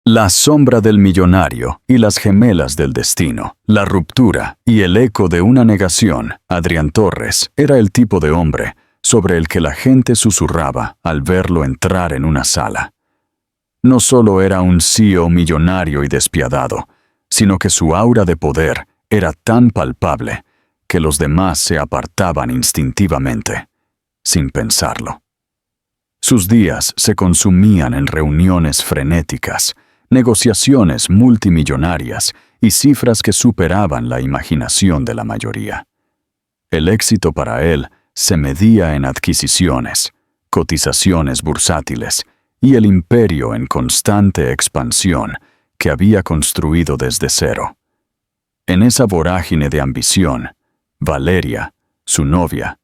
La sombra del millonario y las gemelas del destino, la ruptura y el eco de una negación. Adrián Torres era el tipo de hombre sobre el que la gente susurraba al verlo entrar en una sala. No solo era un CEO millonario y despiadado, sino que su aura de poder era tan palpable que los demás se apartaban instintivamente, sin pensarlo. Sus días se consumían en reuniones frenéticas, negociaciones multimillonarias y cifras que superaban la imaginación de la mayoría. El éxito para él se medía en adquisiciones, cotizaciones bursátiles y el imperio en constante expansión que había construido desde cero. En esa vorágine de ambición, Valeria, su novia,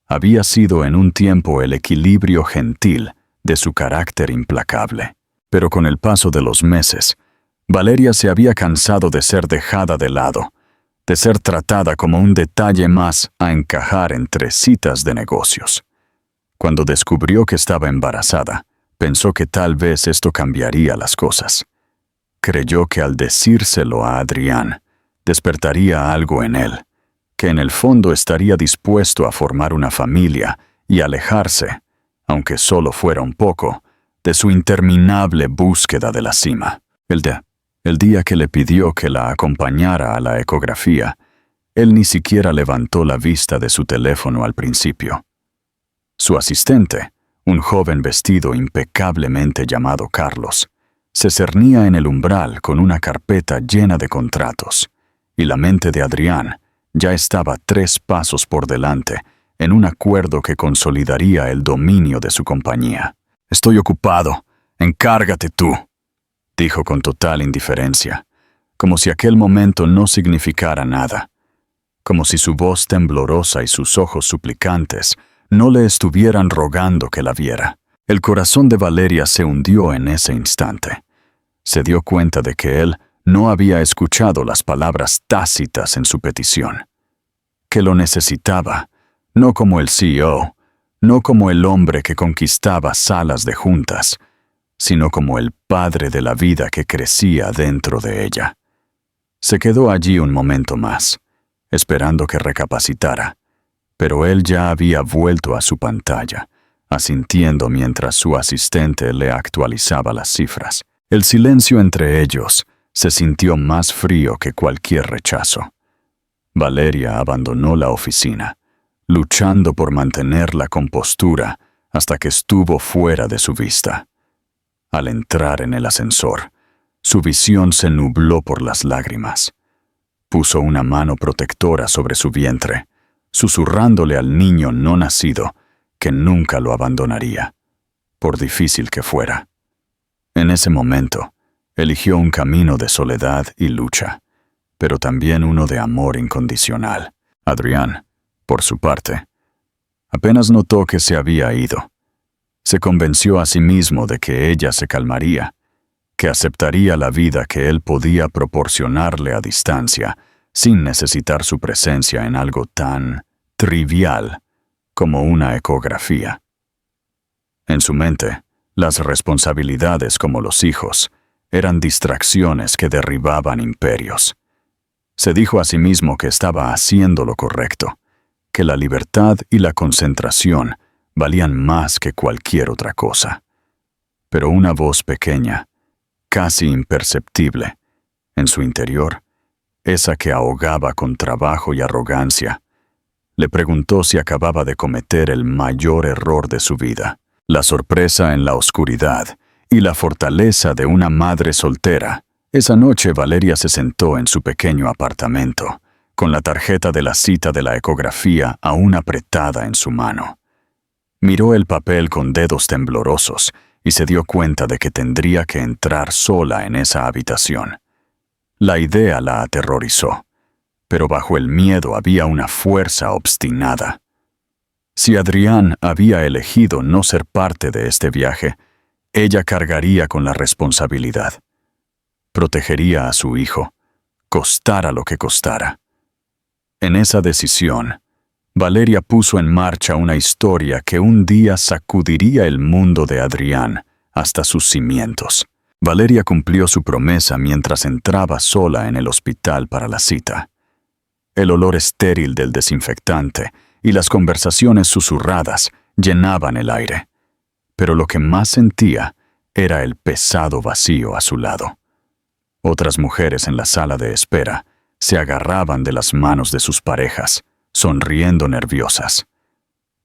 había sido en un tiempo el equilibrio gentil de su carácter implacable. Pero con el paso de los meses, Valeria se había cansado de ser dejada de lado, de ser tratada como un detalle más a encajar entre citas de negocios. Cuando descubrió que estaba embarazada, pensó que tal vez esto cambiaría las cosas. Creyó que al decírselo a Adrián, despertaría algo en él, que en el fondo estaría dispuesto a formar una familia y alejarse, aunque solo fuera un poco, de su interminable búsqueda de la cima. El día que le pidió que la acompañara a la ecografía, él ni siquiera levantó la vista de su teléfono al principio. Su asistente, un joven vestido impecablemente llamado Carlos, se cernía en el umbral con una carpeta llena de contratos, y la mente de Adrián ya estaba 3 pasos por delante en un acuerdo que consolidaría el dominio de su compañía. «Estoy ocupado, encárgate tú», dijo con total indiferencia, como si aquel momento no significara nada, como si su voz temblorosa y sus ojos suplicantes no le estuvieran rogando que la viera. El corazón de Valeria se hundió en ese instante. Se dio cuenta de que él no había escuchado las palabras tácitas en su petición, que lo necesitaba, no como el CEO, no como el hombre que conquistaba salas de juntas, sino como el padre de la vida que crecía dentro de ella. Se quedó allí un momento más, esperando que recapacitara, pero él ya había vuelto a su pantalla, asintiendo mientras su asistente le actualizaba las cifras. El silencio entre ellos se sintió más frío que cualquier rechazo. Valeria abandonó la oficina, luchando por mantener la compostura hasta que estuvo fuera de su vista. Al entrar en el ascensor, su visión se nubló por las lágrimas. Puso una mano protectora sobre su vientre, susurrándole al niño no nacido que nunca lo abandonaría, por difícil que fuera. En ese momento, eligió un camino de soledad y lucha, pero también uno de amor incondicional. Adrián, por su parte, apenas notó que se había ido. Se convenció a sí mismo de que ella se calmaría, que aceptaría la vida que él podía proporcionarle a distancia, sin necesitar su presencia en algo tan trivial como una ecografía. En su mente, las responsabilidades como los hijos eran distracciones que derribaban imperios. Se dijo a sí mismo que estaba haciendo lo correcto, que la libertad y la concentración valían más que cualquier otra cosa. Pero una voz pequeña, casi imperceptible, en su interior, esa que ahogaba con trabajo y arrogancia, le preguntó si acababa de cometer el mayor error de su vida. La sorpresa en la oscuridad y la fortaleza de una madre soltera. Esa noche Valeria se sentó en su pequeño apartamento, con la tarjeta de la cita de la ecografía aún apretada en su mano. Miró el papel con dedos temblorosos y se dio cuenta de que tendría que entrar sola en esa habitación. La idea la aterrorizó, pero bajo el miedo había una fuerza obstinada. Si Adrián había elegido no ser parte de este viaje, ella cargaría con la responsabilidad. Protegería a su hijo, costara lo que costara. En esa decisión, Valeria puso en marcha una historia que un día sacudiría el mundo de Adrián hasta sus cimientos. Valeria cumplió su promesa mientras entraba sola en el hospital para la cita. El olor estéril del desinfectante y las conversaciones susurradas llenaban el aire, pero lo que más sentía era el pesado vacío a su lado. Otras mujeres en la sala de espera se agarraban de las manos de sus parejas, sonriendo nerviosas.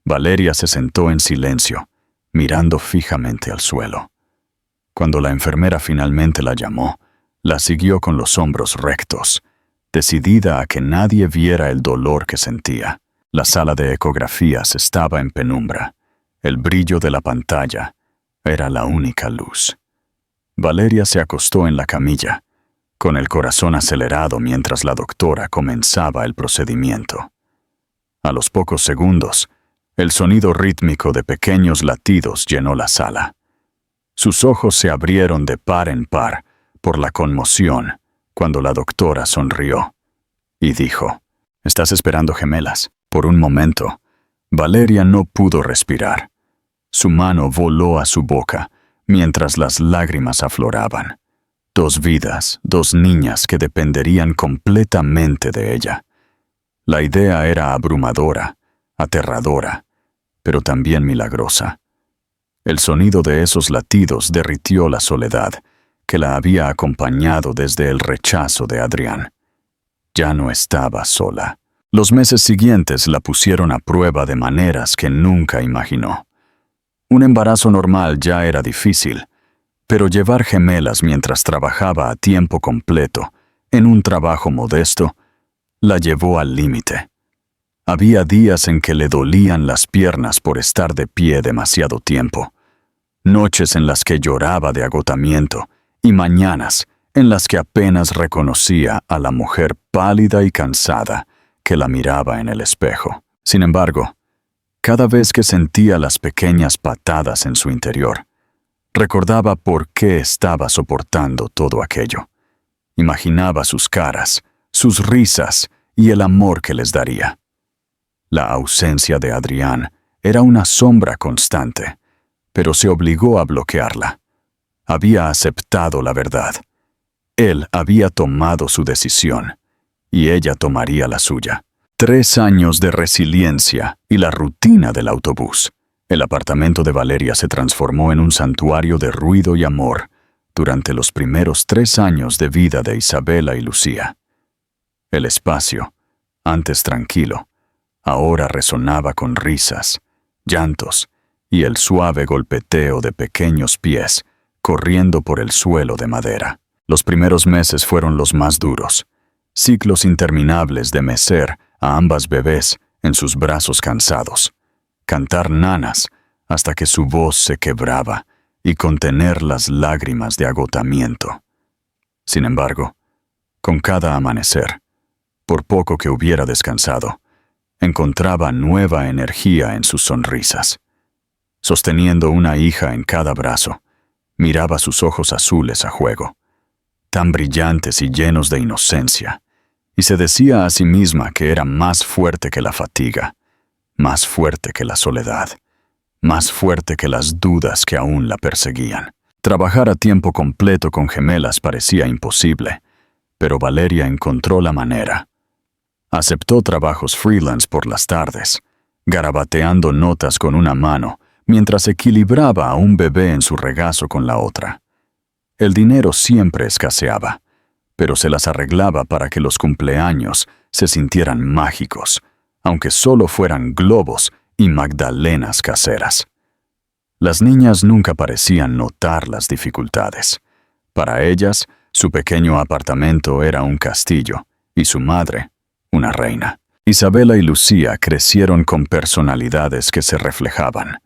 Valeria se sentó en silencio, mirando fijamente al suelo. Cuando la enfermera finalmente la llamó, la siguió con los hombros rectos, decidida a que nadie viera el dolor que sentía. La sala de ecografías estaba en penumbra. El brillo de la pantalla era la única luz. Valeria se acostó en la camilla, con el corazón acelerado mientras la doctora comenzaba el procedimiento. A los pocos segundos, el sonido rítmico de pequeños latidos llenó la sala. Sus ojos se abrieron de par en par por la conmoción cuando la doctora sonrió y dijo: «¿Estás esperando gemelas?» Por un momento, Valeria no pudo respirar. Su mano voló a su boca mientras las lágrimas afloraban. 2 vidas, 2 niñas que dependerían completamente de ella. La idea era abrumadora, aterradora, pero también milagrosa. El sonido de esos latidos derritió la soledad que la había acompañado desde el rechazo de Adrián. Ya no estaba sola. Los meses siguientes la pusieron a prueba de maneras que nunca imaginó. Un embarazo normal ya era difícil, pero llevar gemelas mientras trabajaba a tiempo completo, en un trabajo modesto, la llevó al límite. Había días en que le dolían las piernas por estar de pie demasiado tiempo, noches en las que lloraba de agotamiento y mañanas en las que apenas reconocía a la mujer pálida y cansada que la miraba en el espejo. Sin embargo, cada vez que sentía las pequeñas patadas en su interior, recordaba por qué estaba soportando todo aquello. Imaginaba sus caras, sus risas y el amor que les daría. La ausencia de Adrián era una sombra constante, pero se obligó a bloquearla. Había aceptado la verdad. Él había tomado su decisión, y ella tomaría la suya. 3 años de resiliencia y la rutina del autobús. El apartamento de Valeria se transformó en un santuario de ruido y amor durante los primeros 3 años de vida de Isabela y Lucía. El espacio, antes tranquilo, ahora resonaba con risas, llantos y el suave golpeteo de pequeños pies corriendo por el suelo de madera. Los primeros meses fueron los más duros, ciclos interminables de mecer a ambas bebés en sus brazos cansados, cantar nanas hasta que su voz se quebraba y contener las lágrimas de agotamiento. Sin embargo, con cada amanecer, por poco que hubiera descansado, encontraba nueva energía en sus sonrisas. Sosteniendo una hija en cada brazo, miraba sus ojos azules a juego, tan brillantes y llenos de inocencia, y se decía a sí misma que era más fuerte que la fatiga, más fuerte que la soledad, más fuerte que las dudas que aún la perseguían. Trabajar a tiempo completo con gemelas parecía imposible, pero Valeria encontró la manera. Aceptó trabajos freelance por las tardes, garabateando notas con una mano mientras equilibraba a un bebé en su regazo con la otra. El dinero siempre escaseaba, pero se las arreglaba para que los cumpleaños se sintieran mágicos, aunque solo fueran globos y magdalenas caseras. Las niñas nunca parecían notar las dificultades. Para ellas, su pequeño apartamento era un castillo y su madre, una reina. Isabela y Lucía crecieron con personalidades que se reflejaban,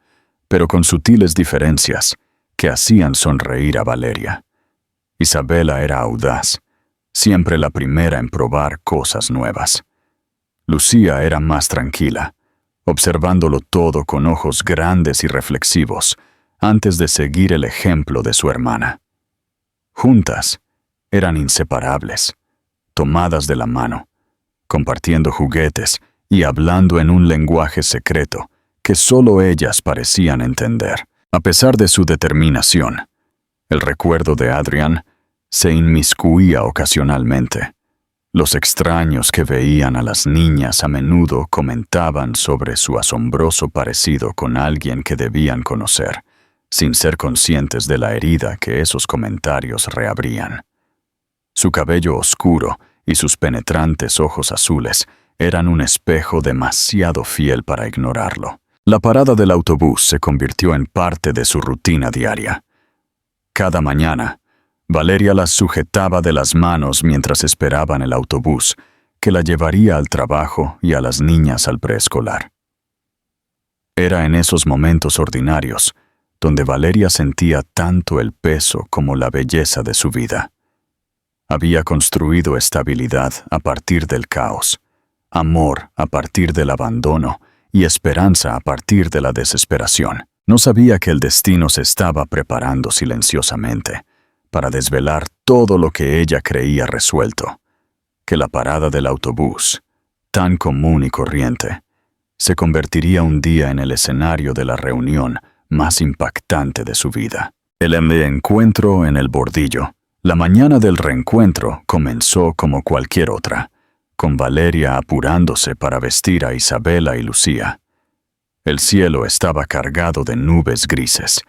pero con sutiles diferencias que hacían sonreír a Valeria. Isabela era audaz, siempre la primera en probar cosas nuevas. Lucía era más tranquila, observándolo todo con ojos grandes y reflexivos, antes de seguir el ejemplo de su hermana. Juntas, eran inseparables, tomadas de la mano, compartiendo juguetes y hablando en un lenguaje secreto que solo ellas parecían entender. A pesar de su determinación, El recuerdo de Adrián se inmiscuía ocasionalmente. Los extraños que veían a las niñas a menudo comentaban sobre su asombroso parecido con alguien que debían conocer, sin ser conscientes de la herida que esos comentarios reabrían. Su cabello oscuro y sus penetrantes ojos azules eran un espejo demasiado fiel para ignorarlo. La parada del autobús se convirtió en parte de su rutina diaria. Cada mañana, Valeria las sujetaba de las manos mientras esperaban el autobús, que la llevaría al trabajo y a las niñas al preescolar. Era en esos momentos ordinarios donde Valeria sentía tanto el peso como la belleza de su vida. Había construido estabilidad a partir del caos, amor a partir del abandono y esperanza a partir de la desesperación. No sabía que el destino se estaba preparando silenciosamente para desvelar todo lo que ella creía resuelto, que la parada del autobús, tan común y corriente, se convertiría un día en el escenario de la reunión más impactante de su vida. El encuentro en el bordillo. La mañana del reencuentro comenzó como cualquier otra, con Valeria apurándose para vestir a Isabela y Lucía. El cielo estaba cargado de nubes grises,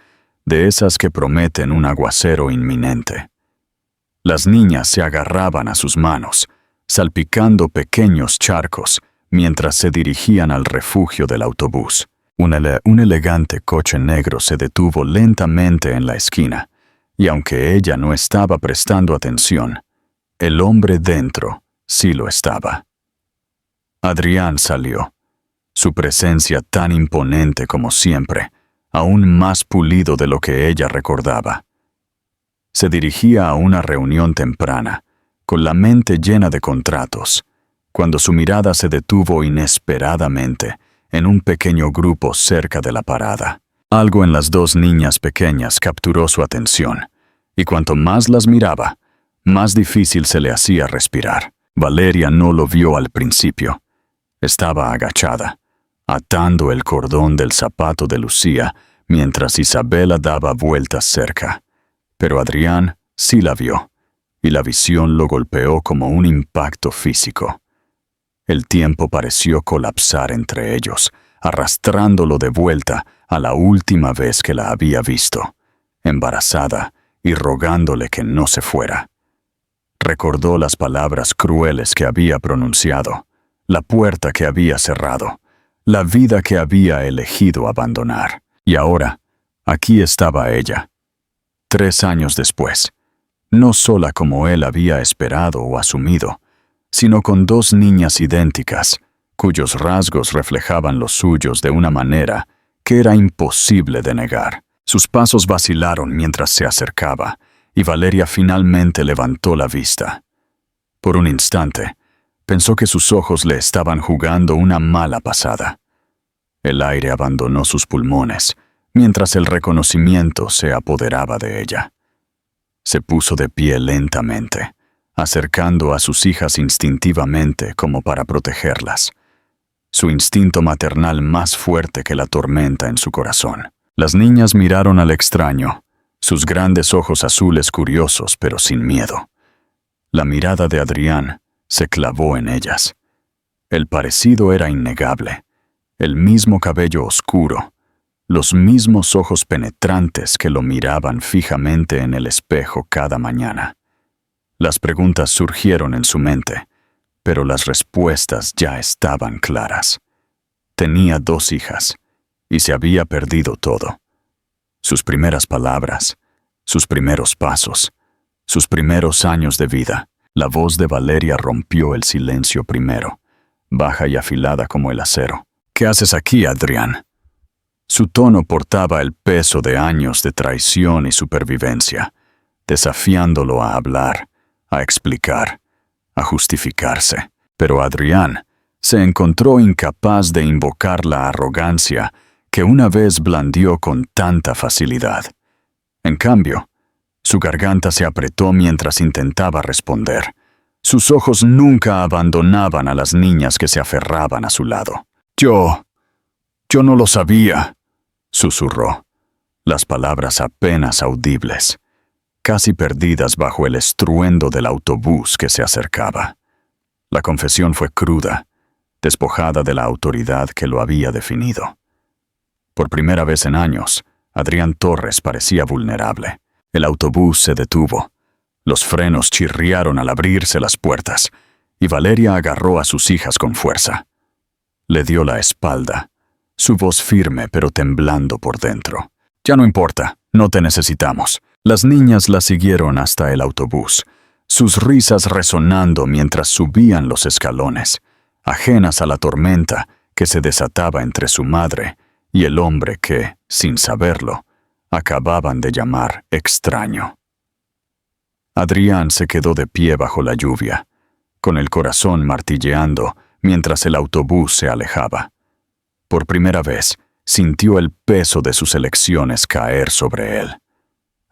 de esas que prometen un aguacero inminente. Las niñas se agarraban a sus manos, salpicando pequeños charcos mientras se dirigían al refugio del autobús. Un elegante coche negro se detuvo lentamente en la esquina, y aunque ella no estaba prestando atención, el hombre dentro sí lo estaba. Adrián salió, su presencia tan imponente como siempre, aún más pulido de lo que ella recordaba. Se dirigía a una reunión temprana, con la mente llena de contratos, cuando su mirada se detuvo inesperadamente en un pequeño grupo cerca de la parada. Algo en las dos niñas pequeñas capturó su atención, y cuanto más las miraba, más difícil se le hacía respirar. Valeria no lo vio al principio. Estaba agachada, atando el cordón del zapato de Lucía mientras Isabela daba vueltas cerca. Pero Adrián sí la vio, y la visión lo golpeó como un impacto físico. El tiempo pareció colapsar entre ellos, arrastrándolo de vuelta a la última vez que la había visto, embarazada y rogándole que no se fuera. Recordó las palabras crueles que había pronunciado, la puerta que había cerrado, la vida que había elegido abandonar. Y ahora, aquí estaba ella, 3 años después, no sola como él había esperado o asumido, sino con 2 niñas idénticas, cuyos rasgos reflejaban los suyos de una manera que era imposible de negar. Sus pasos vacilaron mientras se acercaba, y Valeria finalmente levantó la vista. Por un instante, pensó que sus ojos le estaban jugando una mala pasada. El aire abandonó sus pulmones, mientras el reconocimiento se apoderaba de ella. Se puso de pie lentamente, acercando a sus hijas instintivamente como para protegerlas. Su instinto maternal más fuerte que la tormenta en su corazón. Las niñas miraron al extraño, sus grandes ojos azules curiosos pero sin miedo. La mirada de Adrián se clavó en ellas. El parecido era innegable. El mismo cabello oscuro, los mismos ojos penetrantes que lo miraban fijamente en el espejo cada mañana. Las preguntas surgieron en su mente, pero las respuestas ya estaban claras. Tenía 2 hijas, y se había perdido todo. Sus primeras palabras, sus primeros pasos, sus primeros años de vida. La voz de Valeria rompió el silencio primero, baja y afilada como el acero. ¿Qué haces aquí, Adrián? Su tono portaba el peso de años de traición y supervivencia, desafiándolo a hablar, a explicar, a justificarse. Pero Adrián se encontró incapaz de invocar la arrogancia que una vez blandió con tanta facilidad. En cambio, su garganta se apretó mientras intentaba responder. Sus ojos nunca abandonaban a las niñas que se aferraban a su lado. Yo no lo sabía, susurró, las palabras apenas audibles. casi perdidas bajo el estruendo del autobús que se acercaba. La confesión fue cruda, despojada de la autoridad que lo había definido. Por primera vez en años, Adrián Torres parecía vulnerable. El autobús se detuvo. Los frenos chirriaron al abrirse las puertas, y Valeria agarró a sus hijas con fuerza. Le dio la espalda, su voz firme pero temblando por dentro. «Ya no importa, no te necesitamos». Las niñas la siguieron hasta el autobús, sus risas resonando mientras subían los escalones, ajenas a la tormenta que se desataba entre su madre y el hombre que, sin saberlo, acababan de llamar extraño. Adrián se quedó de pie bajo la lluvia, con el corazón martilleando mientras el autobús se alejaba. Por primera vez, sintió el peso de sus elecciones caer sobre él.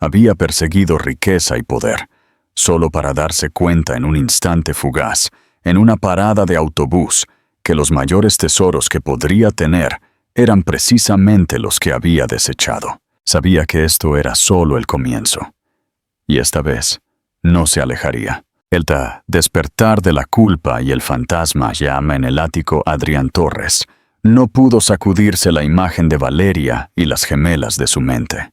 Había perseguido riqueza y poder, solo para darse cuenta en un instante fugaz, en una parada de autobús, que los mayores tesoros que podría tener eran precisamente los que había desechado. Sabía que esto era solo el comienzo. Y esta vez, no se alejaría. El despertar de la culpa y el fantasma llama en el ático Adrián Torres. No pudo sacudirse la imagen de Valeria y las gemelas de su mente.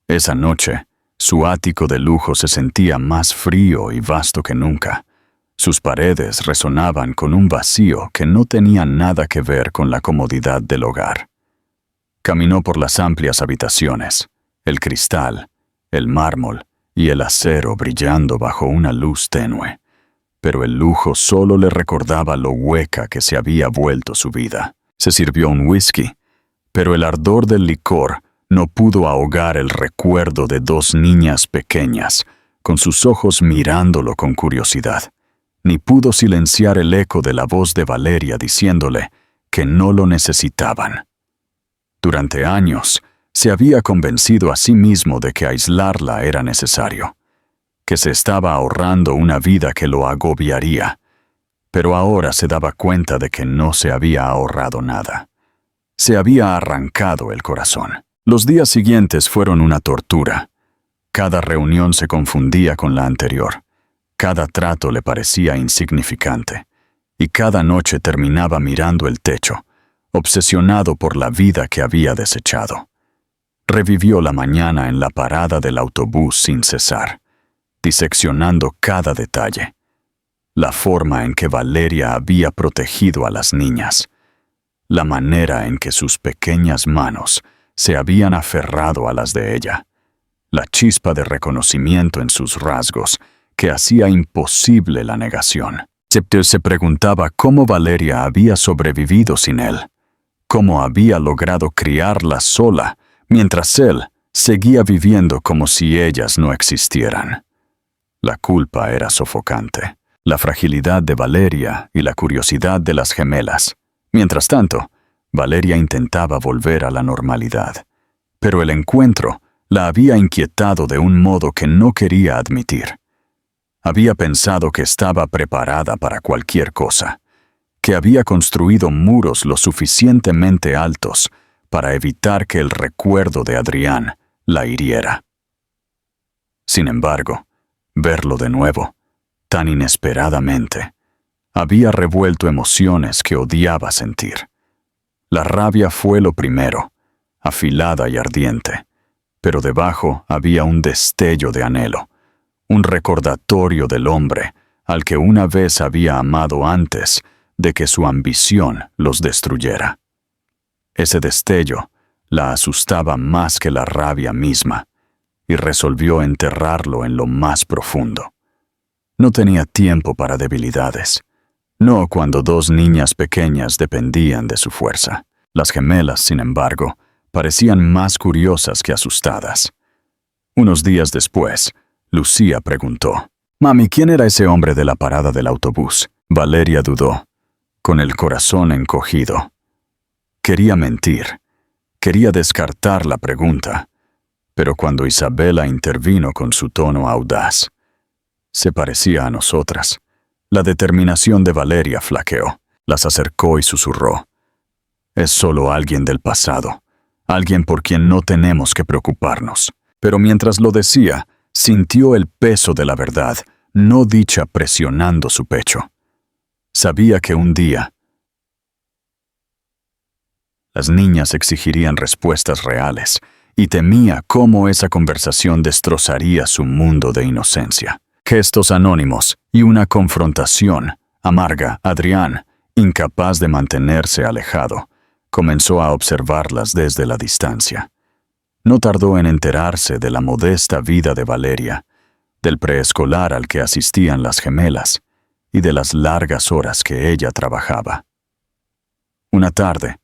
Esa noche, su ático de lujo se sentía más frío y vasto que nunca. Sus paredes resonaban con un vacío que no tenía nada que ver con la comodidad del hogar. Caminó por las amplias habitaciones, el cristal, el mármol y el acero brillando bajo una luz tenue, pero el lujo solo le recordaba lo hueca que se había vuelto su vida. Se sirvió un whisky, pero el ardor del licor no pudo ahogar el recuerdo de dos niñas pequeñas, con sus ojos mirándolo con curiosidad, ni pudo silenciar el eco de la voz de Valeria diciéndole que no lo necesitaban. Durante años, se había convencido a sí mismo de que aislarla era necesario, que se estaba ahorrando una vida que lo agobiaría, pero ahora se daba cuenta de que no se había ahorrado nada. Se había arrancado el corazón. Los días siguientes fueron una tortura. Cada reunión se confundía con la anterior. Cada trato le parecía insignificante. Y cada noche terminaba mirando el techo, obsesionado por la vida que había desechado. Revivió la mañana en la parada del autobús sin cesar, diseccionando cada detalle. La forma en que Valeria había protegido a las niñas, la manera en que sus pequeñas manos se habían aferrado a las de ella, la chispa de reconocimiento en sus rasgos que hacía imposible la negación. Se preguntaba cómo Valeria había sobrevivido sin él, cómo había logrado criarla sola, mientras él seguía viviendo como si ellas no existieran. La culpa era sofocante, la fragilidad de Valeria y la curiosidad de las gemelas. Mientras tanto, Valeria intentaba volver a la normalidad, pero el encuentro la había inquietado de un modo que no quería admitir. Había pensado que estaba preparada para cualquier cosa, que había construido muros lo suficientemente altos para evitar que el recuerdo de Adrián la hiriera. Sin embargo, verlo de nuevo, tan inesperadamente, había revuelto emociones que odiaba sentir. La rabia fue lo primero, afilada y ardiente, pero debajo había un destello de anhelo, un recordatorio del hombre al que una vez había amado antes de que su ambición los destruyera. Ese destello la asustaba más que la rabia misma, y resolvió enterrarlo en lo más profundo. No tenía tiempo para debilidades, no cuando dos niñas pequeñas dependían de su fuerza. Las gemelas, sin embargo, parecían más curiosas que asustadas. Unos días después, Lucía preguntó: «Mami, ¿quién era ese hombre de la parada del autobús?» Valeria dudó, con el corazón encogido. Quería mentir, quería descartar la pregunta, pero cuando Isabela intervino con su tono audaz, se parecía a nosotras. La determinación de Valeria flaqueó, las acercó y susurró: «Es solo alguien del pasado, alguien por quien no tenemos que preocuparnos». Pero mientras lo decía, sintió el peso de la verdad, no dicha, presionando su pecho. Sabía que un día las niñas exigirían respuestas reales, y temía cómo esa conversación destrozaría su mundo de inocencia. Gestos anónimos y una confrontación amarga. Adrián, incapaz de mantenerse alejado, comenzó a observarlas desde la distancia. No tardó en enterarse de la modesta vida de Valeria, del preescolar al que asistían las gemelas y de las largas horas que ella trabajaba. Una tarde,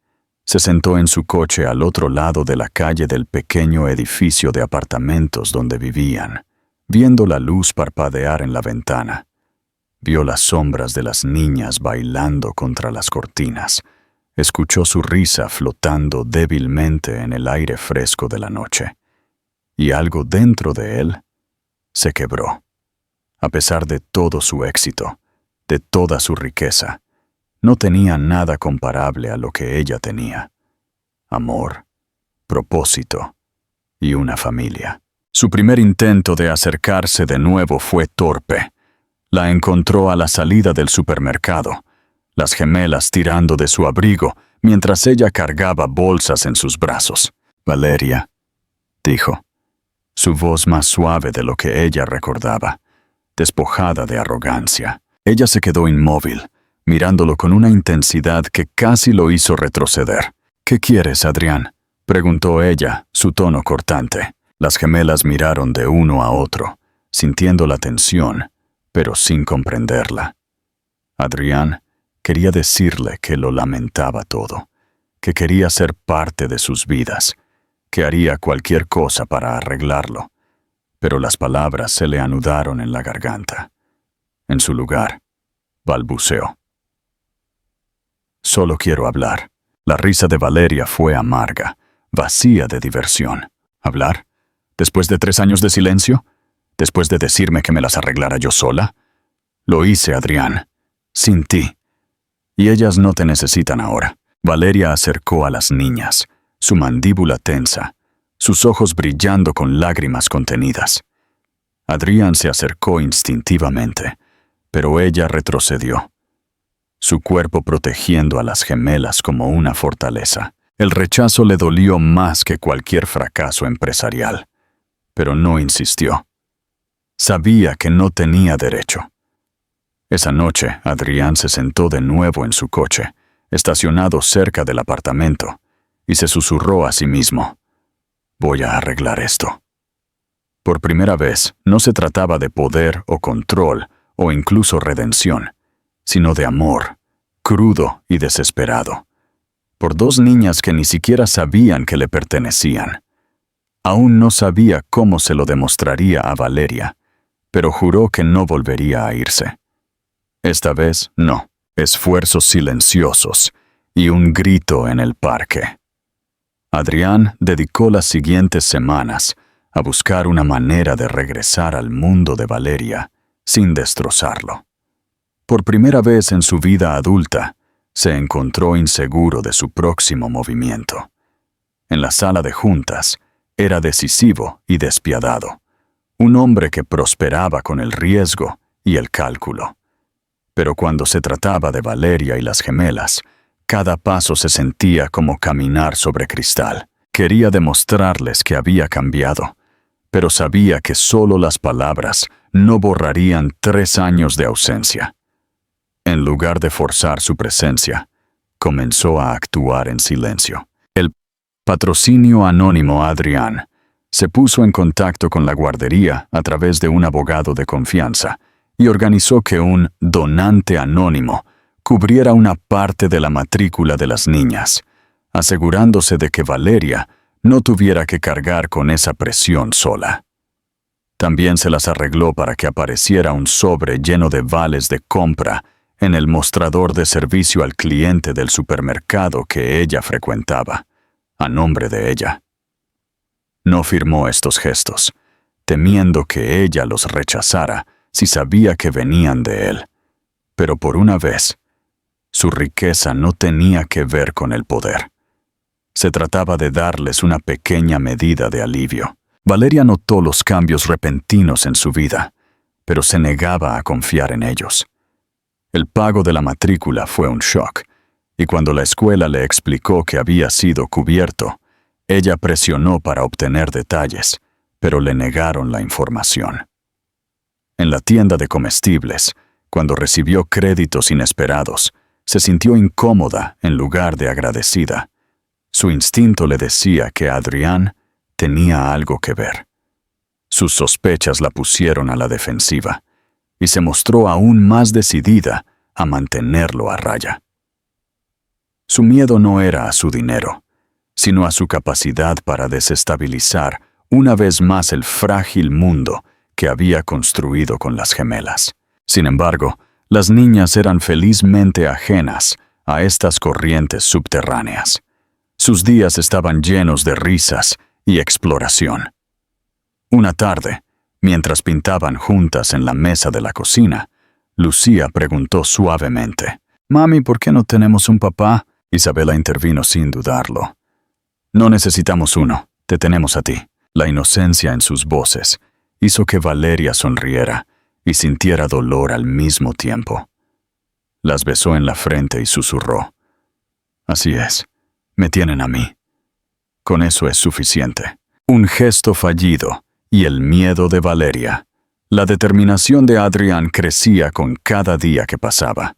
se sentó en su coche al otro lado de la calle del pequeño edificio de apartamentos donde vivían, viendo la luz parpadear en la ventana. Vio las sombras de las niñas bailando contra las cortinas. Escuchó su risa flotando débilmente en el aire fresco de la noche. Y algo dentro de él se quebró. A pesar de todo su éxito, de toda su riqueza, no tenía nada comparable a lo que ella tenía: amor, propósito y una familia. Su primer intento de acercarse de nuevo fue torpe. La encontró a la salida del supermercado, las gemelas tirando de su abrigo mientras ella cargaba bolsas en sus brazos. «Valeria», dijo, su voz más suave de lo que ella recordaba, despojada de arrogancia. Ella se quedó inmóvil, mirándolo con una intensidad que casi lo hizo retroceder. «¿Qué quieres, Adrián?», preguntó ella, su tono cortante. Las gemelas miraron de uno a otro, sintiendo la tensión, pero sin comprenderla. Adrián quería decirle que lo lamentaba todo, que quería ser parte de sus vidas, que haría cualquier cosa para arreglarlo, pero las palabras se le anudaron en la garganta. En su lugar, balbuceó: «Solo quiero hablar». La risa de Valeria fue amarga, vacía de diversión. ¿Hablar? ¿Después de 3 años de silencio? ¿Después de decirme que me las arreglara yo sola? Lo hice, Adrián, sin ti. Y ellas no te necesitan ahora. Valeria acercó a las niñas, su mandíbula tensa, sus ojos brillando con lágrimas contenidas. Adrián se acercó instintivamente, pero ella retrocedió, su cuerpo protegiendo a las gemelas como una fortaleza. El rechazo le dolió más que cualquier fracaso empresarial, pero no insistió. Sabía que no tenía derecho. Esa noche, Adrián se sentó de nuevo en su coche, estacionado cerca del apartamento, y se susurró a sí mismo: «Voy a arreglar esto». Por primera vez, no se trataba de poder o control o incluso redención, sino de amor, crudo y desesperado, por 2 niñas que ni siquiera sabían que le pertenecían. Aún no sabía cómo se lo demostraría a Valeria, pero juró que no volvería a irse. Esta vez no. Esfuerzos silenciosos y un grito en el parque. Adrián dedicó las siguientes semanas a buscar una manera de regresar al mundo de Valeria sin destrozarlo. Por primera vez en su vida adulta, se encontró inseguro de su próximo movimiento. En la sala de juntas, era decisivo y despiadado, un hombre que prosperaba con el riesgo y el cálculo. Pero cuando se trataba de Valeria y las gemelas, cada paso se sentía como caminar sobre cristal. Quería demostrarles que había cambiado, pero sabía que solo las palabras no borrarían 3 años de ausencia. En lugar de forzar su presencia, comenzó a actuar en silencio. El patrocinio anónimo Adrián se puso en contacto con la guardería a través de un abogado de confianza y organizó que un donante anónimo cubriera una parte de la matrícula de las niñas, asegurándose de que Valeria no tuviera que cargar con esa presión sola. También se las arregló para que apareciera un sobre lleno de vales de compra en el mostrador de servicio al cliente del supermercado que ella frecuentaba, a nombre de ella. No firmó estos gestos, temiendo que ella los rechazara si sabía que venían de él. Pero por una vez, su riqueza no tenía que ver con el poder. Se trataba de darles una pequeña medida de alivio. Valeria notó los cambios repentinos en su vida, pero se negaba a confiar en ellos. El pago de la matrícula fue un shock, y cuando la escuela le explicó que había sido cubierto, ella presionó para obtener detalles, pero le negaron la información. En la tienda de comestibles, cuando recibió créditos inesperados, se sintió incómoda en lugar de agradecida. Su instinto le decía que Adrián tenía algo que ver. Sus sospechas la pusieron a la defensiva, y se mostró aún más decidida a mantenerlo a raya. Su miedo no era a su dinero, sino a su capacidad para desestabilizar una vez más el frágil mundo que había construido con las gemelas. Sin embargo, las niñas eran felizmente ajenas a estas corrientes subterráneas. Sus días estaban llenos de risas y exploración. Una tarde, mientras pintaban juntas en la mesa de la cocina, Lucía preguntó suavemente: «Mami, ¿por qué no tenemos un papá?» Isabela intervino sin dudarlo. «No necesitamos uno, te tenemos a ti». La inocencia en sus voces hizo que Valeria sonriera y sintiera dolor al mismo tiempo. Las besó en la frente y susurró: «Así es, me tienen a mí. Con eso es suficiente». Un gesto fallido y el miedo de Valeria. La determinación de Adrián crecía con cada día que pasaba.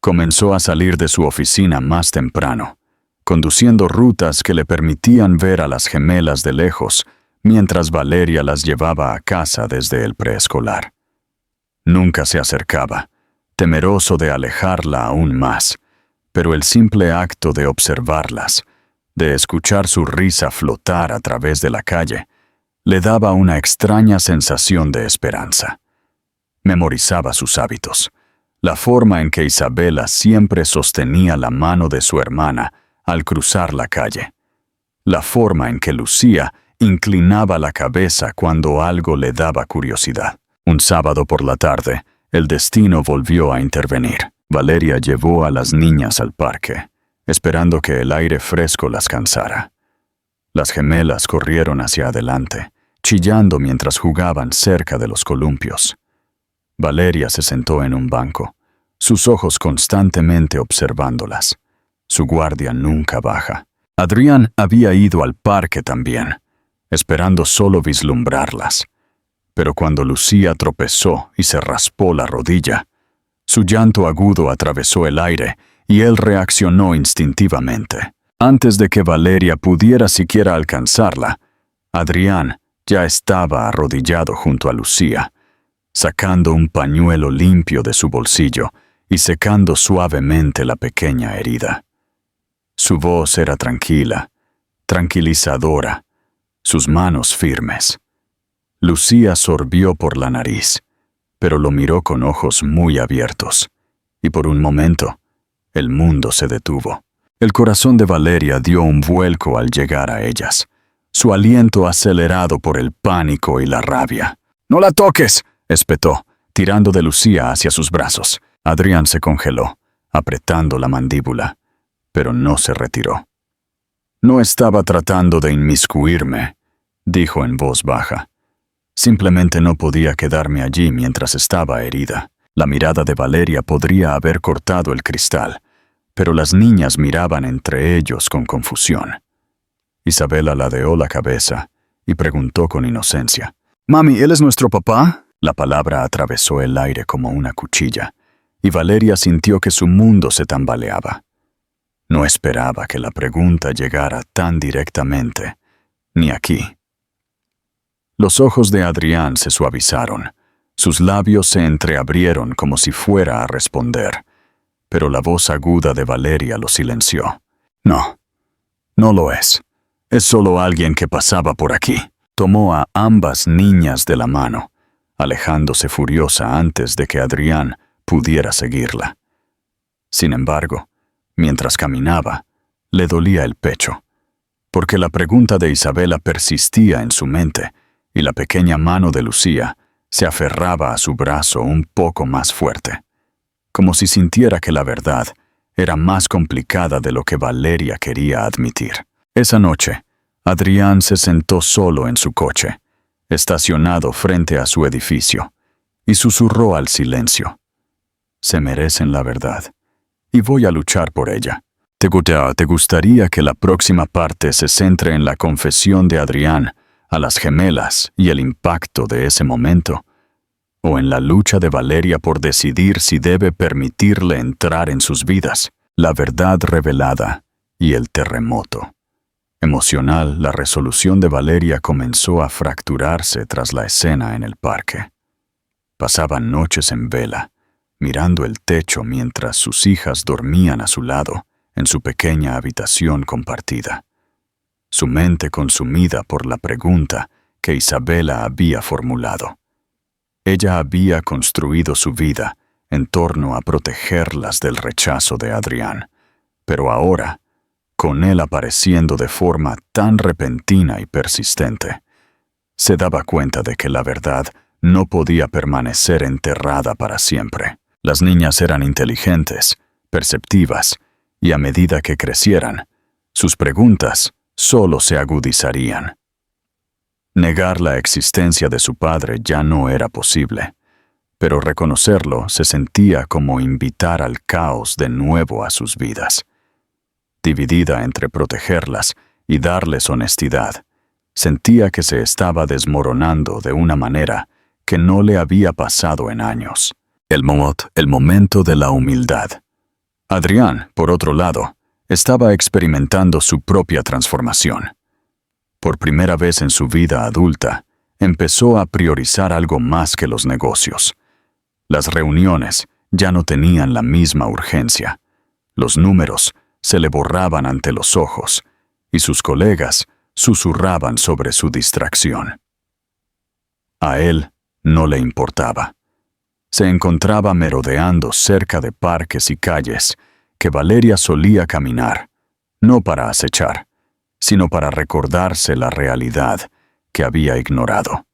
Comenzó a salir de su oficina más temprano, conduciendo rutas que le permitían ver a las gemelas de lejos, mientras Valeria las llevaba a casa desde el preescolar. Nunca se acercaba, temeroso de alejarla aún más, pero el simple acto de observarlas, de escuchar su risa flotar a través de la calle, le daba una extraña sensación de esperanza. Memorizaba sus hábitos, la forma en que Isabela siempre sostenía la mano de su hermana al cruzar la calle, la forma en que Lucía inclinaba la cabeza cuando algo le daba curiosidad. Un sábado por la tarde, el destino volvió a intervenir. Valeria llevó a las niñas al parque, esperando que el aire fresco las cansara. Las gemelas corrieron hacia adelante, chillando mientras jugaban cerca de los columpios. Valeria se sentó en un banco, sus ojos constantemente observándolas. Su guardia nunca baja. Adrián había ido al parque también, esperando solo vislumbrarlas. Pero cuando Lucía tropezó y se raspó la rodilla, su llanto agudo atravesó el aire y él reaccionó instintivamente. Antes de que Valeria pudiera siquiera alcanzarla, Adrián ya estaba arrodillado junto a Lucía, sacando un pañuelo limpio de su bolsillo y secando suavemente la pequeña herida. Su voz era tranquila, tranquilizadora, sus manos firmes. Lucía sorbió por la nariz, pero lo miró con ojos muy abiertos, y por un momento, el mundo se detuvo. El corazón de Valeria dio un vuelco al llegar a ellas, su aliento acelerado por el pánico y la rabia. «¡No la toques!», espetó, tirando de Lucía hacia sus brazos. Adrián se congeló, apretando la mandíbula, pero no se retiró. «No estaba tratando de inmiscuirme», dijo en voz baja. «Simplemente no podía quedarme allí mientras estaba herida». La mirada de Valeria podría haber cortado el cristal, pero las niñas miraban entre ellos con confusión. Isabela ladeó la cabeza y preguntó con inocencia: «Mami, ¿él es nuestro papá?». La palabra atravesó el aire como una cuchilla, y Valeria sintió que su mundo se tambaleaba. No esperaba que la pregunta llegara tan directamente, ni aquí. Los ojos de Adrián se suavizaron, sus labios se entreabrieron como si fuera a responder, pero la voz aguda de Valeria lo silenció. «No, no lo es. Es solo alguien que pasaba por aquí». Tomó a ambas niñas de la mano, alejándose furiosa antes de que Adrián pudiera seguirla. Sin embargo, mientras caminaba, le dolía el pecho, porque la pregunta de Isabela persistía en su mente y la pequeña mano de Lucía se aferraba a su brazo un poco más fuerte, como si sintiera que la verdad era más complicada de lo que Valeria quería admitir. Esa noche, Adrián se sentó solo en su coche, estacionado frente a su edificio, y susurró al silencio: «Se merecen la verdad, y voy a luchar por ella». ¿Te gustaría que la próxima parte se centre en la confesión de Adrián a las gemelas y el impacto de ese momento? ¿O en la lucha de Valeria por decidir si debe permitirle entrar en sus vidas? La verdad revelada y el terremoto. Emocional, la resolución de Valeria comenzó a fracturarse tras la escena en el parque. Pasaban noches en vela, mirando el techo mientras sus hijas dormían a su lado, en su pequeña habitación compartida. Su mente consumida por la pregunta que Isabela había formulado. Ella había construido su vida en torno a protegerlas del rechazo de Adrián, pero ahora, con él apareciendo de forma tan repentina y persistente, se daba cuenta de que la verdad no podía permanecer enterrada para siempre. Las niñas eran inteligentes, perceptivas, y a medida que crecieran, sus preguntas solo se agudizarían. Negar la existencia de su padre ya no era posible, pero reconocerlo se sentía como invitar al caos de nuevo a sus vidas. Dividida entre protegerlas y darles honestidad, sentía que se estaba desmoronando de una manera que no le había pasado en años. El momento de la humildad. Adrián, por otro lado, estaba experimentando su propia transformación. Por primera vez en su vida adulta, empezó a priorizar algo más que los negocios. Las reuniones ya no tenían la misma urgencia. Los números se le borraban ante los ojos, y sus colegas susurraban sobre su distracción. A él no le importaba. Se encontraba merodeando cerca de parques y calles que Valeria solía caminar, no para acechar, sino para recordarse la realidad que había ignorado.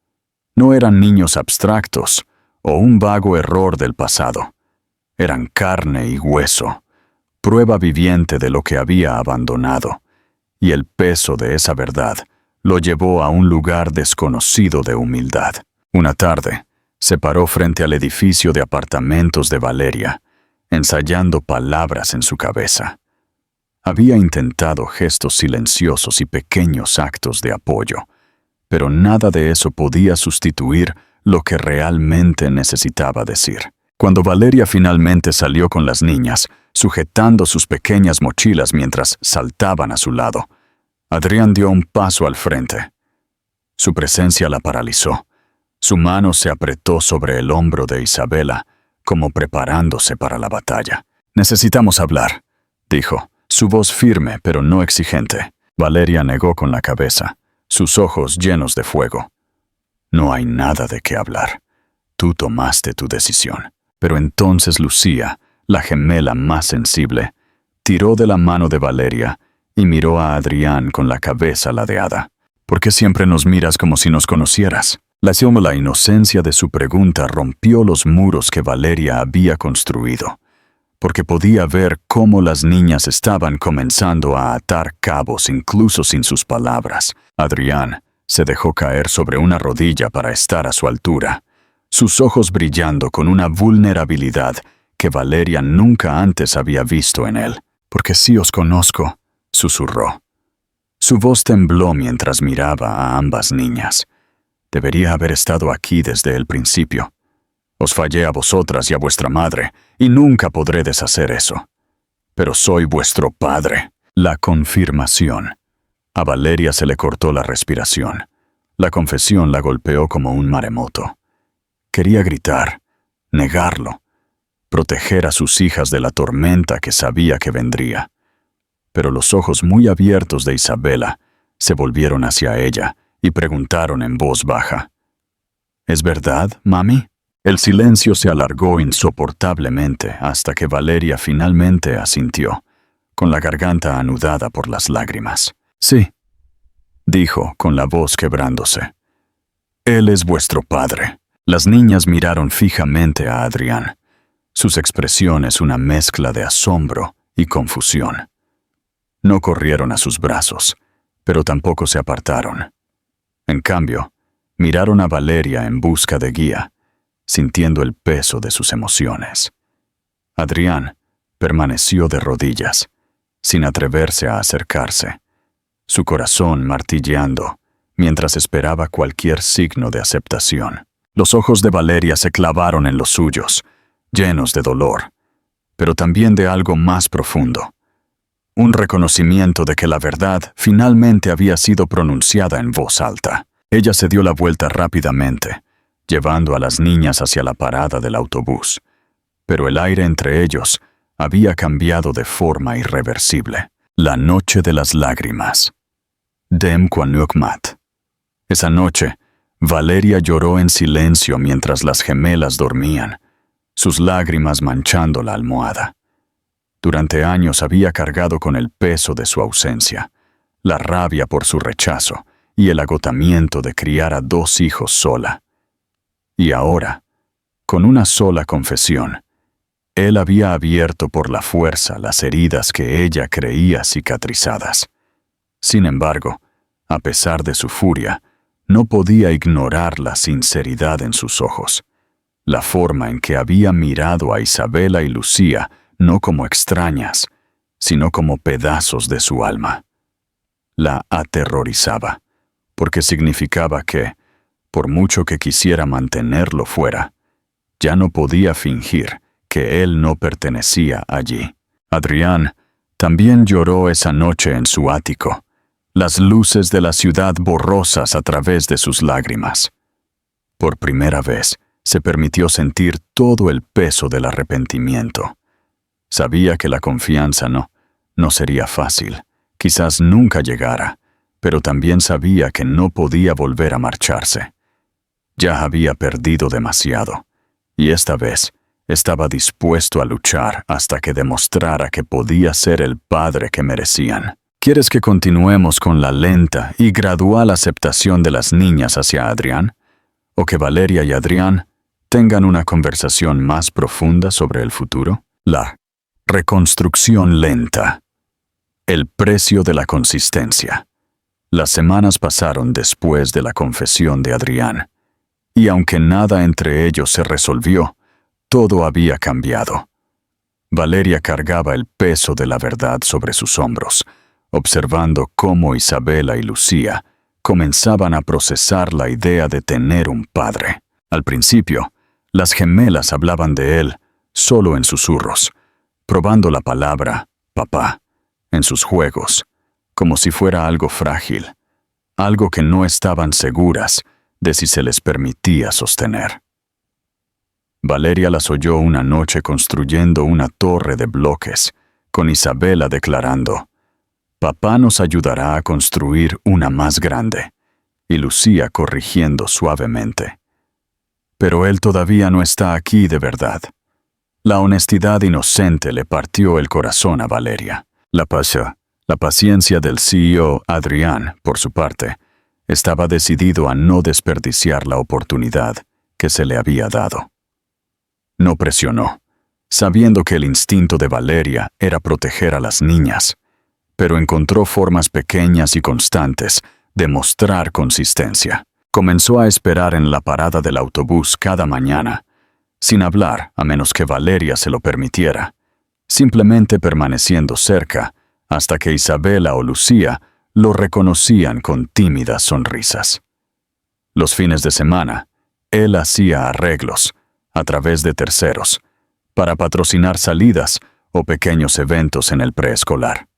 No eran niños abstractos o un vago error del pasado. Eran carne y hueso, prueba viviente de lo que había abandonado, y el peso de esa verdad lo llevó a un lugar desconocido de humildad. Una tarde, se paró frente al edificio de apartamentos de Valeria, ensayando palabras en su cabeza. Había intentado gestos silenciosos y pequeños actos de apoyo, pero nada de eso podía sustituir lo que realmente necesitaba decir. Cuando Valeria finalmente salió con las niñas, sujetando sus pequeñas mochilas mientras saltaban a su lado, Adrián dio un paso al frente. Su presencia la paralizó. Su mano se apretó sobre el hombro de Isabela, como preparándose para la batalla. «Necesitamos hablar», dijo, su voz firme pero no exigente. Valeria negó con la cabeza, sus ojos llenos de fuego. «No hay nada de qué hablar. Tú tomaste tu decisión». Pero entonces Lucía, la gemela más sensible, tiró de la mano de Valeria y miró a Adrián con la cabeza ladeada. «¿Por qué siempre nos miras como si nos conocieras?» La inocencia de su pregunta rompió los muros que Valeria había construido, porque podía ver cómo las niñas estaban comenzando a atar cabos incluso sin sus palabras. Adrián se dejó caer sobre una rodilla para estar a su altura, sus ojos brillando con una vulnerabilidad que Valeria nunca antes había visto en él. «Porque sí os conozco», susurró. Su voz tembló mientras miraba a ambas niñas. «Debería haber estado aquí desde el principio. Os fallé a vosotras y a vuestra madre, y nunca podré deshacer eso. Pero soy vuestro padre». La confirmación. A Valeria se le cortó la respiración. La confesión la golpeó como un maremoto. Quería gritar, negarlo, proteger a sus hijas de la tormenta que sabía que vendría. Pero los ojos muy abiertos de Isabela se volvieron hacia ella y preguntaron en voz baja: «¿Es verdad, mami?» El silencio se alargó insoportablemente hasta que Valeria finalmente asintió, con la garganta anudada por las lágrimas. «Sí», dijo con la voz quebrándose. «Él es vuestro padre». Las niñas miraron fijamente a Adrián, sus expresiones una mezcla de asombro y confusión. No corrieron a sus brazos, pero tampoco se apartaron. En cambio, Miraron a Valeria en busca de guía, sintiendo el peso de sus emociones. Adrián permaneció de rodillas, sin atreverse a acercarse, su corazón martilleando mientras esperaba cualquier signo de aceptación. Los ojos de Valeria se clavaron en los suyos, llenos de dolor, pero también de algo más profundo. Un reconocimiento de que la verdad finalmente había sido pronunciada en voz alta. Ella se dio la vuelta rápidamente, llevando a las niñas hacia la parada del autobús, pero el aire entre ellos había cambiado de forma irreversible. La noche de las lágrimas. Dem Quanukmat. Esa noche, Valeria lloró en silencio mientras las gemelas dormían, sus lágrimas manchando la almohada. Durante años había cargado con el peso de su ausencia, la rabia por su rechazo y el agotamiento de criar a 2 hijos sola. Y ahora, con una sola confesión, él había abierto por la fuerza las heridas que ella creía cicatrizadas. Sin embargo, a pesar de su furia, no podía ignorar la sinceridad en sus ojos, la forma en que había mirado a Isabela y Lucía no como extrañas, sino como pedazos de su alma. La aterrorizaba, porque significaba que, por mucho que quisiera mantenerlo fuera, ya no podía fingir que él no pertenecía allí. Adrián también lloró esa noche en su ático, las luces de la ciudad borrosas a través de sus lágrimas. Por primera vez, se permitió sentir todo el peso del arrepentimiento. Sabía que la confianza no sería fácil, quizás nunca llegara, pero también sabía que no podía volver a marcharse. Ya había perdido demasiado, y esta vez estaba dispuesto a luchar hasta que demostrara que podía ser el padre que merecían. ¿Quieres que continuemos con la lenta y gradual aceptación de las niñas hacia Adrián? ¿O que Valeria y Adrián tengan una conversación más profunda sobre el futuro? La reconstrucción lenta. El precio de la consistencia. Las semanas pasaron después de la confesión de Adrián, y aunque nada entre ellos se resolvió, todo había cambiado. Valeria cargaba el peso de la verdad sobre sus hombros, observando cómo Isabela y Lucía comenzaban a procesar la idea de tener un padre. Al principio, las gemelas hablaban de él solo en susurros, probando la palabra papá en sus juegos, como si fuera algo frágil, algo que no estaban seguras de si se les permitía sostener. Valeria las oyó una noche construyendo una torre de bloques, con Isabela declarando: «Papá nos ayudará a construir una más grande», y Lucía corrigiendo suavemente: «Pero él todavía no está aquí de verdad». La honestidad inocente le partió el corazón a Valeria. La paciencia del CEO Adrián, por su parte, estaba decidido a no desperdiciar la oportunidad que se le había dado. No presionó, sabiendo que el instinto de Valeria era proteger a las niñas, pero encontró formas pequeñas y constantes de mostrar consistencia. Comenzó a esperar en la parada del autobús cada mañana, sin hablar a menos que Valeria se lo permitiera, simplemente permaneciendo cerca hasta que Isabela o Lucía lo reconocían con tímidas sonrisas. Los fines de semana, él hacía arreglos, a través de terceros, para patrocinar salidas o pequeños eventos en el preescolar.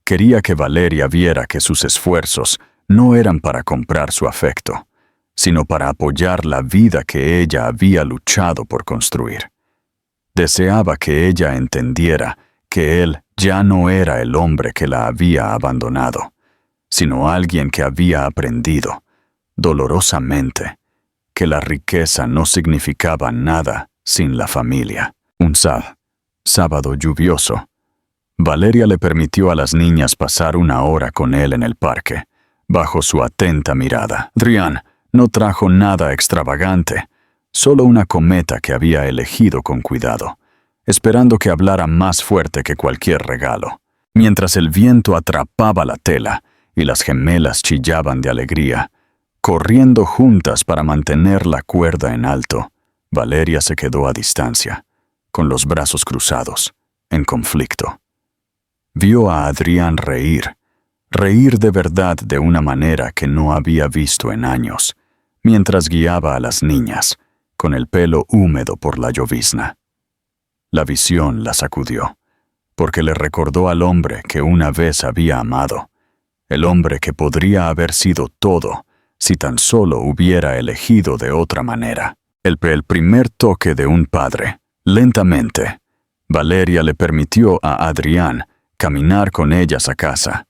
Quería que Valeria viera que sus esfuerzos no eran para comprar su afecto, sino para apoyar la vida que ella había luchado por construir. Deseaba que ella entendiera que él ya no era el hombre que la había abandonado, sino alguien que había aprendido, dolorosamente, que la riqueza no significaba nada sin la familia. Un sábado lluvioso, Valeria le permitió a las niñas pasar una hora con él en el parque, bajo su atenta mirada. Adrián no trajo nada extravagante, solo una cometa que había elegido con cuidado, esperando que hablara más fuerte que cualquier regalo. Mientras el viento atrapaba la tela y las gemelas chillaban de alegría, corriendo juntas para mantener la cuerda en alto. Valeria se quedó a distancia, con los brazos cruzados, en conflicto. Vio a Adrián reír de verdad de una manera que no había visto en años, mientras guiaba a las niñas, con el pelo húmedo por la llovizna. La visión la sacudió, porque le recordó al hombre que una vez había amado, el hombre que podría haber sido todo si tan solo hubiera elegido de otra manera. El primer toque de un padre, lentamente, Valeria le permitió a Adrián caminar con ellas a casa,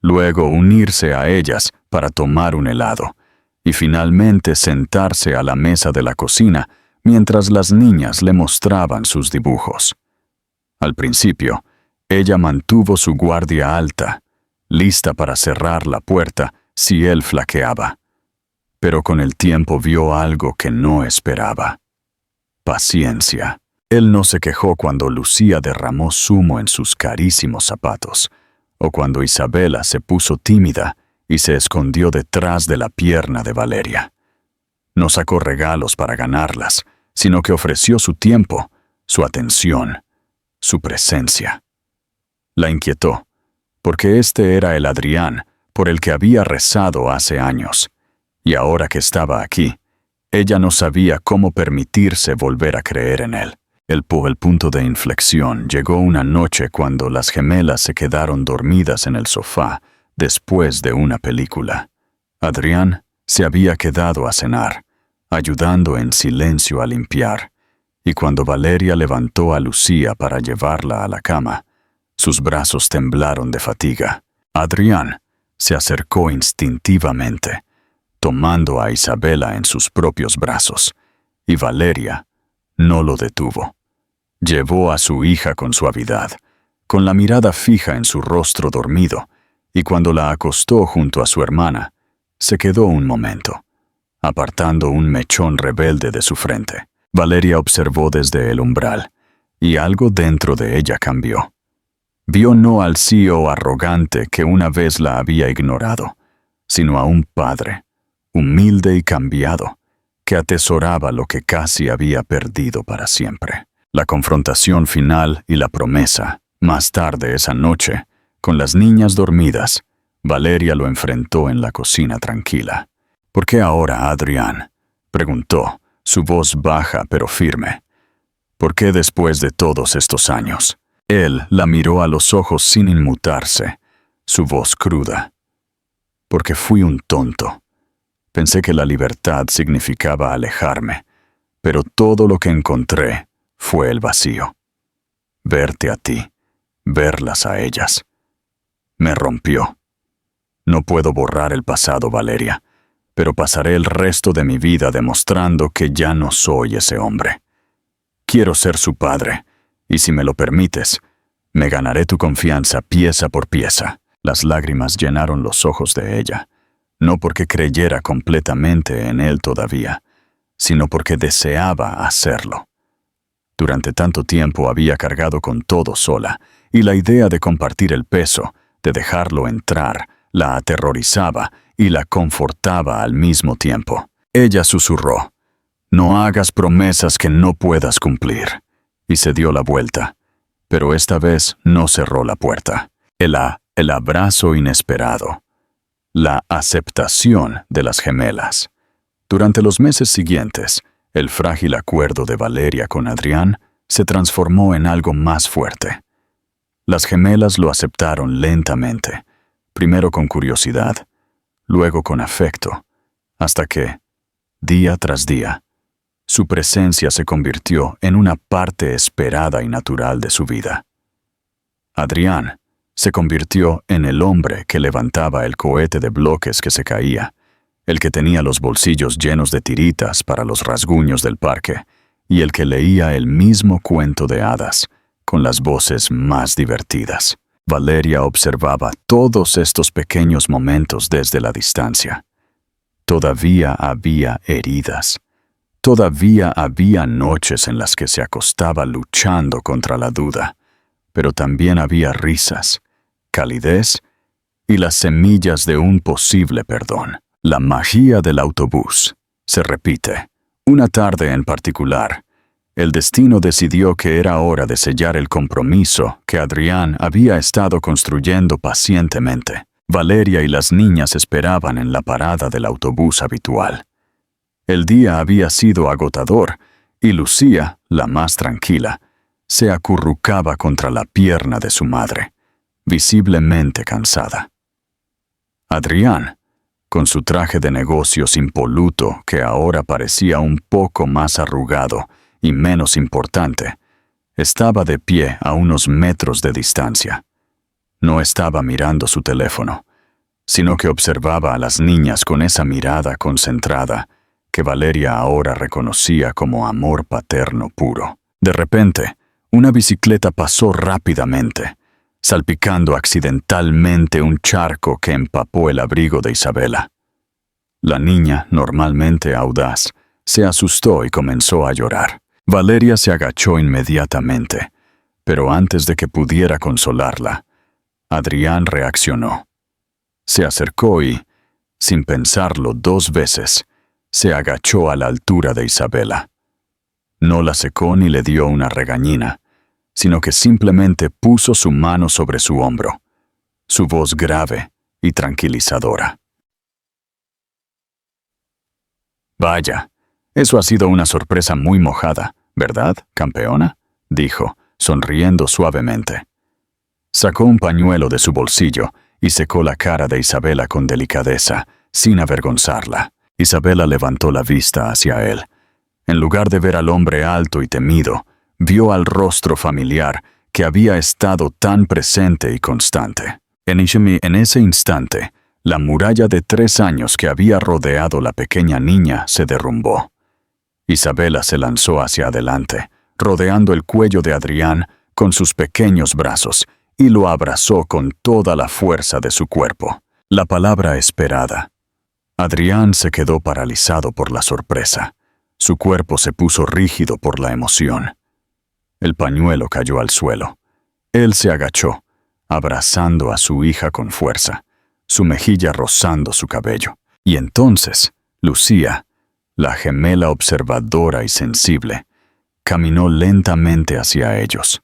luego unirse a ellas para tomar un helado, y finalmente sentarse a la mesa de la cocina mientras las niñas le mostraban sus dibujos. Al principio, ella mantuvo su guardia alta, lista para cerrar la puerta si él flaqueaba. Pero con el tiempo vio algo que no esperaba. Paciencia. Él no se quejó cuando Lucía derramó zumo en sus carísimos zapatos, o cuando Isabela se puso tímida y se escondió detrás de la pierna de Valeria. No sacó regalos para ganarlas, sino que ofreció su tiempo, su atención, su presencia. La inquietó, porque este era el Adrián por el que había rezado hace años, y ahora que estaba aquí, ella no sabía cómo permitirse volver a creer en él. El punto de inflexión llegó una noche cuando las gemelas se quedaron dormidas en el sofá después de una película. Adrián se había quedado a cenar, ayudando en silencio a limpiar, y cuando Valeria levantó a Lucía para llevarla a la cama, sus brazos temblaron de fatiga. Adrián se acercó instintivamente, tomando a Isabela en sus propios brazos, y Valeria no lo detuvo. Llevó a su hija con suavidad, con la mirada fija en su rostro dormido, y cuando la acostó junto a su hermana, se quedó un momento, apartando un mechón rebelde de su frente. Valeria observó desde el umbral, y algo dentro de ella cambió. Vio no al CEO arrogante que una vez la había ignorado, sino a un padre, humilde y cambiado, que atesoraba lo que casi había perdido para siempre. La confrontación final y la promesa, más tarde esa noche, con las niñas dormidas, Valeria lo enfrentó en la cocina tranquila. ¿Por qué ahora, Adrián?, preguntó, su voz baja pero firme. ¿Por qué después de todos estos años? Él la miró a los ojos sin inmutarse, su voz cruda. Porque fui un tonto. Pensé que la libertad significaba alejarme, pero todo lo que encontré fue el vacío. Verte a ti, verlas a ellas. Me rompió. No puedo borrar el pasado, Valeria, pero pasaré el resto de mi vida demostrando que ya no soy ese hombre. Quiero ser su padre, y si me lo permites, me ganaré tu confianza pieza por pieza. Las lágrimas llenaron los ojos de ella, no porque creyera completamente en él todavía, sino porque deseaba hacerlo. Durante tanto tiempo había cargado con todo sola, y la idea de compartir el peso, de dejarlo entrar, la aterrorizaba y la confortaba al mismo tiempo. Ella susurró, «No hagas promesas que no puedas cumplir», y se dio la vuelta, pero esta vez no cerró la puerta. El abrazo inesperado. La aceptación de las gemelas. Durante los meses siguientes, el frágil acuerdo de Valeria con Adrián se transformó en algo más fuerte. Las gemelas lo aceptaron lentamente, primero con curiosidad, luego con afecto, hasta que, día tras día, su presencia se convirtió en una parte esperada y natural de su vida. Adrián se convirtió en el hombre que levantaba el cohete de bloques que se caía, el que tenía los bolsillos llenos de tiritas para los rasguños del parque, y el que leía el mismo cuento de hadas, con las voces más divertidas. Valeria observaba todos estos pequeños momentos desde la distancia. Todavía había heridas. Todavía había noches en las que se acostaba luchando contra la duda, pero también había risas, calidez y las semillas de un posible perdón. La magia del autobús se repite. Una tarde en particular, el destino decidió que era hora de sellar el compromiso que Adrián había estado construyendo pacientemente. Valeria y las niñas esperaban en la parada del autobús habitual. El día había sido agotador y Lucía, la más tranquila, se acurrucaba contra la pierna de su madre, visiblemente cansada. Adrián, con su traje de negocios impoluto que ahora parecía un poco más arrugado y menos importante, estaba de pie a unos metros de distancia. No estaba mirando su teléfono, sino que observaba a las niñas con esa mirada concentrada que Valeria ahora reconocía como amor paterno puro. De repente, una bicicleta pasó rápidamente, salpicando accidentalmente un charco que empapó el abrigo de Isabela. La niña, normalmente audaz, se asustó y comenzó a llorar. Valeria se agachó inmediatamente, pero antes de que pudiera consolarla, Adrián reaccionó. Se acercó y, sin pensarlo 2 veces, se agachó a la altura de Isabela. No la secó ni le dio una regañina, sino que simplemente puso su mano sobre su hombro, su voz grave y tranquilizadora. «Vaya, eso ha sido una sorpresa muy mojada, ¿verdad, campeona?», dijo, sonriendo suavemente. Sacó un pañuelo de su bolsillo y secó la cara de Isabela con delicadeza, sin avergonzarla. Isabela levantó la vista hacia él. En lugar de ver al hombre alto y temido, vio al rostro familiar que había estado tan presente y constante. En ese instante, la muralla de 3 años que había rodeado la pequeña niña se derrumbó. Isabela se lanzó hacia adelante, rodeando el cuello de Adrián con sus pequeños brazos, y lo abrazó con toda la fuerza de su cuerpo. La palabra esperada. Adrián se quedó paralizado por la sorpresa. Su cuerpo se puso rígido por la emoción. El pañuelo cayó al suelo. Él se agachó, abrazando a su hija con fuerza, su mejilla rozando su cabello. Y entonces, Lucía, la gemela observadora y sensible, caminó lentamente hacia ellos.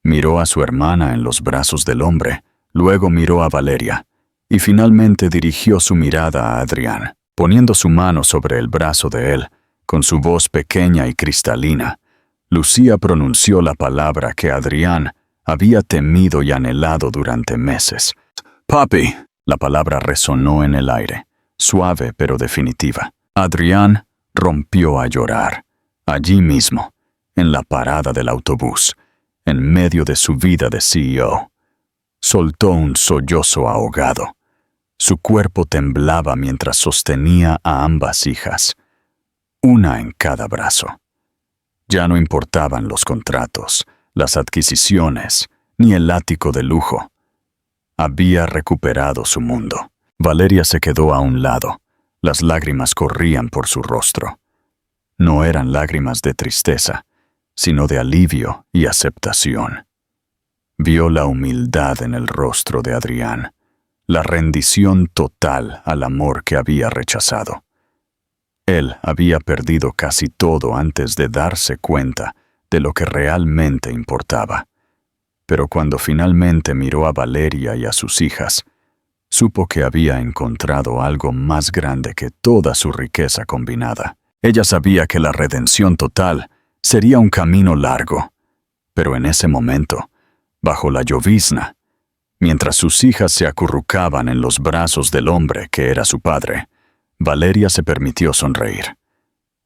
Miró a su hermana en los brazos del hombre, luego miró a Valeria, y finalmente dirigió su mirada a Adrián. Poniendo su mano sobre el brazo de él, con su voz pequeña y cristalina, Lucía pronunció la palabra que Adrián había temido y anhelado durante meses. «Papi». La palabra resonó en el aire, suave pero definitiva. Adrián rompió a llorar, allí mismo, en la parada del autobús, en medio de su vida de CEO. Soltó un sollozo ahogado. Su cuerpo temblaba mientras sostenía a ambas hijas, una en cada brazo. Ya no importaban los contratos, las adquisiciones, ni el ático de lujo. Había recuperado su mundo. Valeria se quedó a un lado. Las lágrimas corrían por su rostro. No eran lágrimas de tristeza, sino de alivio y aceptación. Vio la humildad en el rostro de Adrián, la rendición total al amor que había rechazado. Él había perdido casi todo antes de darse cuenta de lo que realmente importaba. Pero cuando finalmente miró a Valeria y a sus hijas, supo que había encontrado algo más grande que toda su riqueza combinada. Ella sabía que la redención total sería un camino largo, pero en ese momento, bajo la llovizna, mientras sus hijas se acurrucaban en los brazos del hombre que era su padre, Valeria se permitió sonreír.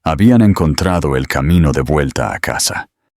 Habían encontrado el camino de vuelta a casa.